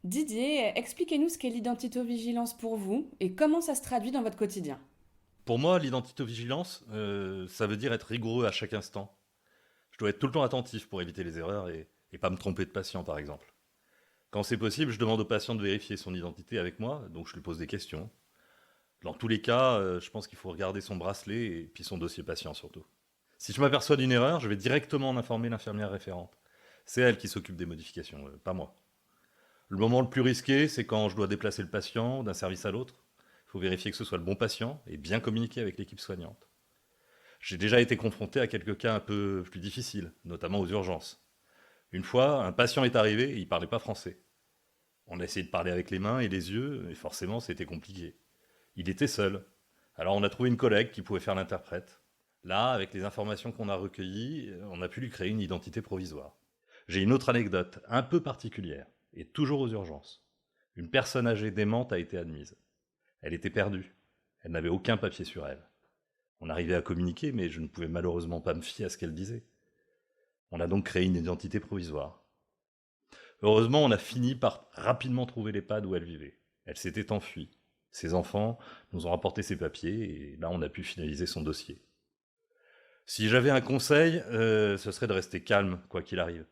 Didier, expliquez-nous ce qu'est l'identité-vigilance pour vous et comment ça se traduit dans votre quotidien. Pour moi, l'identité-vigilance, ça veut dire être rigoureux à chaque instant. Je dois être tout le temps attentif pour éviter les erreurs et pas me tromper de patient, par exemple. Quand c'est possible, je demande au patient de vérifier son identité avec moi, donc je lui pose des questions. Dans tous les cas, je pense qu'il faut regarder son bracelet et puis son dossier patient surtout. Si je m'aperçois d'une erreur, je vais directement en informer l'infirmière référente. C'est elle qui s'occupe des modifications, pas moi. Le moment le plus risqué, c'est quand je dois déplacer le patient d'un service à l'autre. Il faut vérifier que ce soit le bon patient et bien communiquer avec l'équipe soignante. J'ai déjà été confronté à quelques cas un peu plus difficiles, notamment aux urgences. Une fois, un patient est arrivé et il parlait pas français. On a essayé de parler avec les mains et les yeux, et forcément c'était compliqué. Il était seul. Alors on a trouvé une collègue qui pouvait faire l'interprète. Là, avec les informations qu'on a recueillies, on a pu lui créer une identité provisoire. J'ai une autre anecdote, un peu particulière, et toujours aux urgences. Une personne âgée démente a été admise. Elle était perdue. Elle n'avait aucun papier sur elle. On arrivait à communiquer, mais je ne pouvais malheureusement pas me fier à ce qu'elle disait. On a donc créé une identité provisoire. Heureusement, on a fini par rapidement trouver l'EHPAD où elle vivait. Elle s'était enfuie. Ses enfants nous ont rapporté ses papiers et là, on a pu finaliser son dossier. Si j'avais un conseil, ce serait de rester calme, quoi qu'il arrive.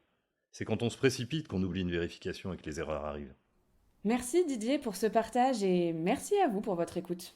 C'est quand on se précipite qu'on oublie une vérification et que les erreurs arrivent. Merci Didier pour ce partage et merci à vous pour votre écoute.